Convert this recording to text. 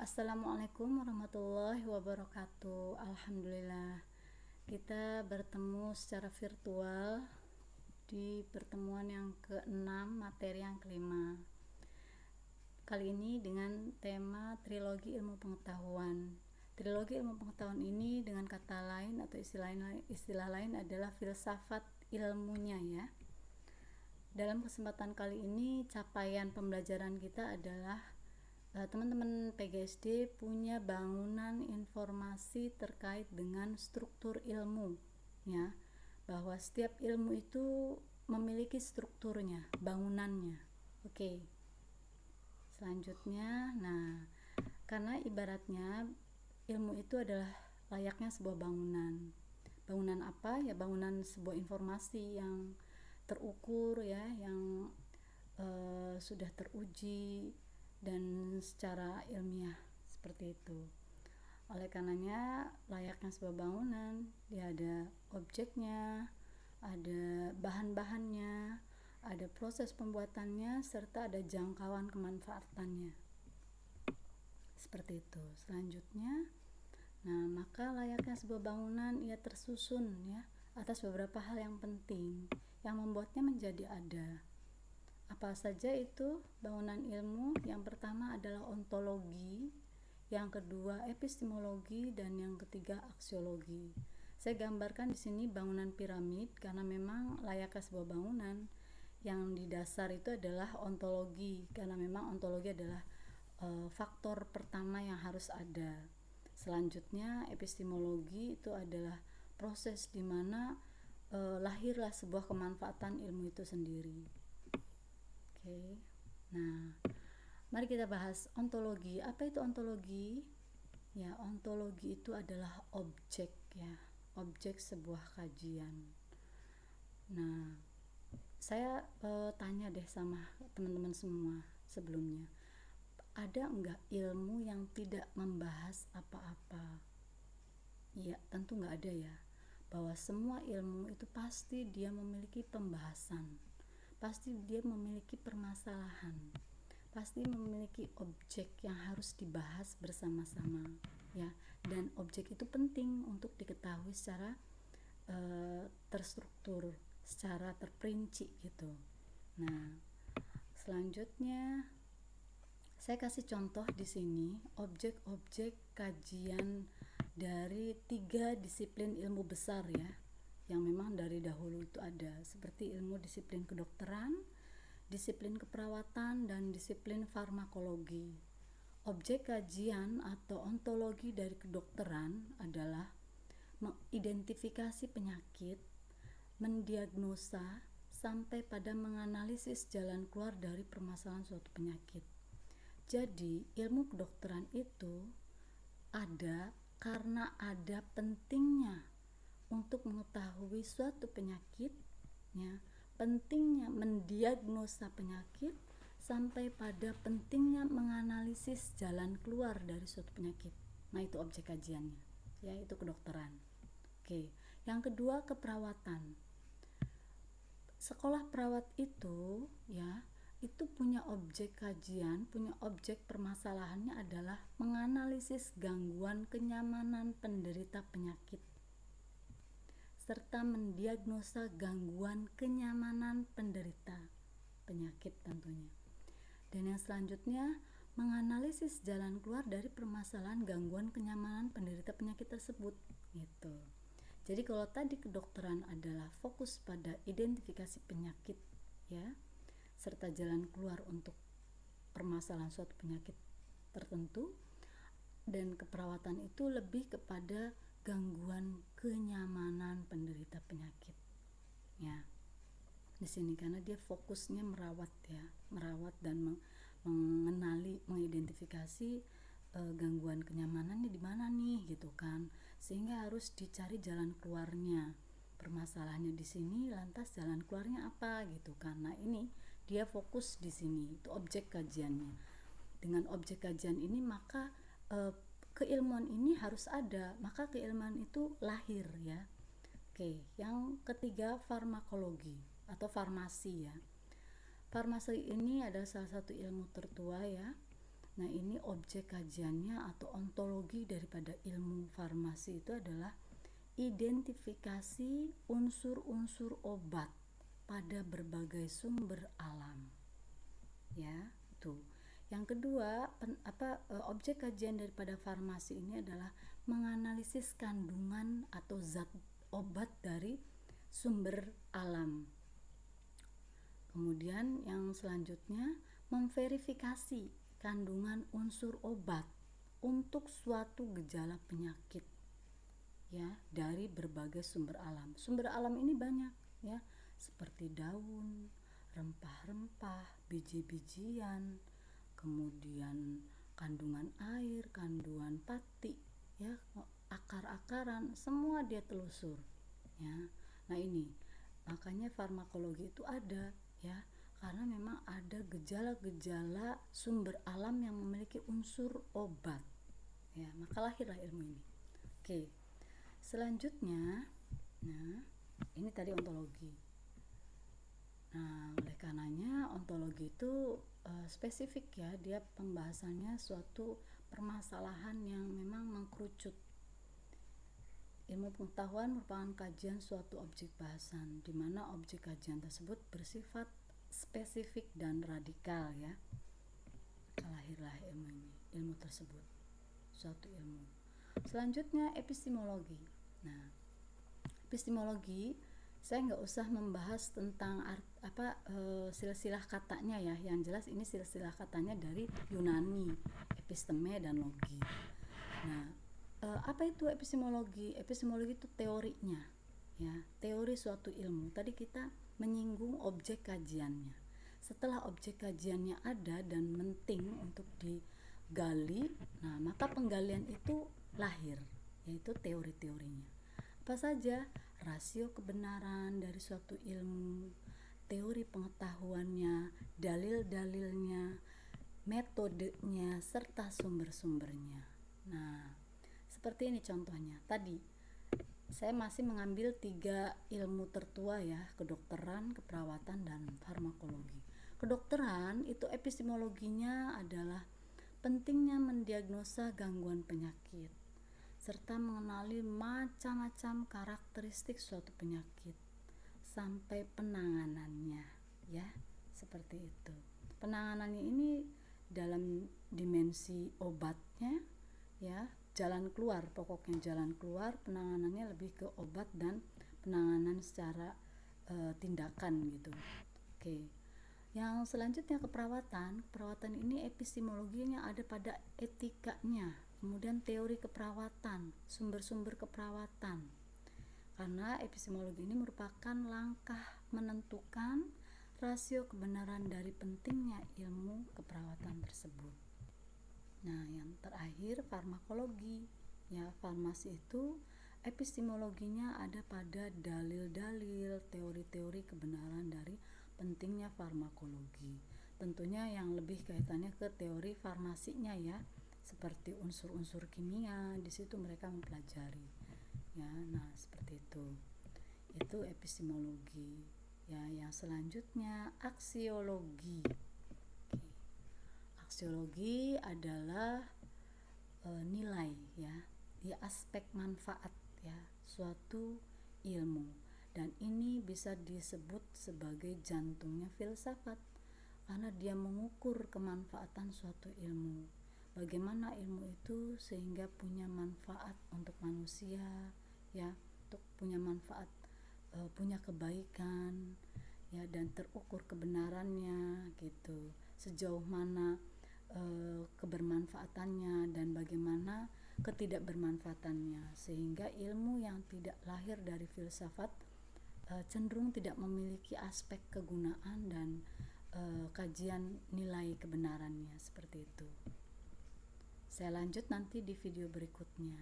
Assalamualaikum warahmatullahi wabarakatuh. Alhamdulillah, kita bertemu secara virtual di pertemuan yang ke-6, materi yang kelima. Kali ini dengan tema trilogi ilmu pengetahuan. Trilogi ilmu pengetahuan ini dengan kata lain atau istilah lain adalah filsafat ilmunya ya. Dalam kesempatan kali ini capaian pembelajaran kita adalah teman-teman PGSD punya bangunan informasi terkait dengan struktur ilmu ya, bahwa setiap ilmu itu memiliki strukturnya, bangunannya. Oke. Selanjutnya, karena ibaratnya ilmu itu adalah layaknya sebuah bangunan. Bangunan apa? Ya bangunan sebuah informasi yang terukur ya, yang sudah teruji dan secara ilmiah seperti itu. Oleh karenanya layaknya sebuah bangunan, dia ada objeknya, ada bahan-bahannya, ada proses pembuatannya, serta ada jangkauan kemanfaatannya. Seperti itu. Selanjutnya, maka layaknya sebuah bangunan ia tersusun ya atas beberapa hal yang penting yang membuatnya menjadi ada. Apa saja itu bangunan ilmu? Yang pertama adalah ontologi, yang kedua epistemologi, dan yang ketiga aksiologi. Saya gambarkan di sini bangunan piramid karena memang layaknya sebuah bangunan. Yang di dasar itu adalah ontologi karena memang ontologi adalah faktor pertama yang harus ada. Selanjutnya epistemologi itu adalah proses di mana lahirlah sebuah kemanfaatan ilmu itu sendiri. Oke. Mari kita bahas ontologi. Apa itu ontologi? Ya, ontologi itu adalah objek ya, objek sebuah kajian. Saya tanya deh sama teman-teman semua sebelumnya. Ada enggak ilmu yang tidak membahas apa-apa? Ya, tentu enggak ada ya. Bahwa semua ilmu itu pasti dia memiliki pembahasan. Pasti dia memiliki permasalahan, pasti memiliki objek yang harus dibahas bersama-sama ya, dan objek itu penting untuk diketahui secara terstruktur, secara terperinci gitu. Selanjutnya saya kasih contoh di sini objek-objek kajian dari 3 disiplin ilmu besar ya, yang memang dari dahulu itu ada, seperti ilmu disiplin kedokteran, disiplin keperawatan, dan disiplin farmakologi. Objek kajian atau ontologi dari kedokteran adalah mengidentifikasi penyakit, mendiagnosa, sampai pada menganalisis jalan keluar dari permasalahan suatu penyakit. Jadi ilmu kedokteran itu ada karena ada pentingnya untuk mengetahui suatu penyakit ya, pentingnya mendiagnosa penyakit, sampai pada pentingnya menganalisis jalan keluar dari suatu penyakit. Itu objek kajiannya ya, itu kedokteran. Oke. Yang kedua, keperawatan. Sekolah perawat itu ya, itu punya objek kajian, punya objek permasalahannya adalah menganalisis gangguan kenyamanan penderita penyakit serta mendiagnosa gangguan kenyamanan penderita penyakit tentunya. Dan yang selanjutnya, menganalisis jalan keluar dari permasalahan gangguan kenyamanan penderita penyakit tersebut gitu. Jadi kalau tadi kedokteran adalah fokus pada identifikasi penyakit ya, serta jalan keluar untuk permasalahan suatu penyakit tertentu, dan keperawatan itu lebih kepada gangguan kenyamanan penderita penyakit ya di sini, karena dia fokusnya merawat dan mengenali, mengidentifikasi gangguan kenyamanannya di mana nih gitu kan, sehingga harus dicari jalan keluarnya permasalahannya di sini, lantas jalan keluarnya apa gitu kan. Ini dia fokus di sini, itu objek kajiannya. Dengan objek kajian ini maka keilmuan ini harus ada, maka keilmuan itu lahir ya. Oke, yang ketiga, farmakologi atau farmasi ya. Farmasi ini adalah salah satu ilmu tertua ya, Nah, ini objek kajiannya atau ontologi daripada ilmu farmasi itu adalah identifikasi unsur-unsur obat pada berbagai sumber alam. Ya, itu. Yang kedua, objek kajian daripada farmasi ini adalah menganalisis kandungan atau zat obat dari sumber alam. Kemudian yang selanjutnya, memverifikasi kandungan unsur obat untuk suatu gejala penyakit ya dari berbagai sumber alam. Sumber alam ini banyak ya, seperti daun, rempah-rempah, biji-bijian, kemudian kandungan air, kandungan pati, ya, akar-akaran, semua dia telusur, ya. Nah ini, makanya farmakologi itu ada, ya, karena memang ada gejala-gejala sumber alam yang memiliki unsur obat, ya, maka lahirlah ilmu ini. Oke, selanjutnya, nah ini tadi ontologi. Nah, oleh karenanya ontologi itu spesifik ya, dia pembahasannya suatu permasalahan yang memang mengkerucut. Ilmu pengetahuan merupakan kajian suatu objek bahasan, di mana objek kajian tersebut bersifat spesifik dan radikal ya. Lahirlah ilmu ini, ilmu tersebut, suatu ilmu. Selanjutnya epistemologi. Nah, epistemologi saya nggak usah membahas tentang silsilah katanya ya, yang jelas ini silsilah katanya dari Yunani, episteme dan logi. Nah, apa itu epistemologi? Epistemologi itu teorinya, ya, teori suatu ilmu. Tadi kita menyinggung objek kajiannya. Setelah objek kajiannya ada dan penting untuk digali, nah maka penggalian itu lahir, yaitu teori-teorinya. Apa saja? Rasio kebenaran dari suatu ilmu, teori pengetahuannya, dalil-dalilnya, metodenya, serta sumber-sumbernya. Nah, seperti ini contohnya. Tadi saya masih mengambil 3 ilmu tertua ya, kedokteran, keperawatan, dan farmakologi. Kedokteran itu epistemologinya adalah pentingnya mendiagnosa gangguan penyakit serta mengenali macam-macam karakteristik suatu penyakit sampai penanganannya, ya, seperti itu. Penanganannya ini dalam dimensi obatnya, ya, jalan keluar, pokoknya jalan keluar, penanganannya lebih ke obat dan penanganan secara tindakan gitu. Oke. Yang selanjutnya keperawatan ini epistemologinya ada pada etikanya, kemudian teori keperawatan, sumber-sumber keperawatan. Karena epistemologi ini merupakan langkah menentukan rasio kebenaran dari pentingnya ilmu keperawatan tersebut. Nah, yang terakhir farmakologi. Ya, farmasi itu epistemologinya ada pada dalil-dalil, teori-teori kebenaran dari pentingnya farmakologi. Tentunya yang lebih kaitannya ke teori farmasinya ya, seperti unsur-unsur kimia, di situ mereka mempelajari. Ya, nah seperti itu. Itu epistemologi. Ya, yang selanjutnya aksiologi. Oke. Aksiologi adalah nilai ya, di aspek manfaat ya suatu ilmu, dan ini bisa disebut sebagai jantungnya filsafat karena dia mengukur kemanfaatan suatu ilmu. Bagaimana ilmu itu sehingga punya manfaat untuk manusia ya, untuk punya manfaat, punya kebaikan ya, dan terukur kebenarannya gitu. Sejauh mana kebermanfaatannya dan bagaimana ketidakbermanfaatannya, sehingga ilmu yang tidak lahir dari filsafat cenderung tidak memiliki aspek kegunaan dan kajian nilai kebenarannya, seperti itu. Saya lanjut nanti di video berikutnya.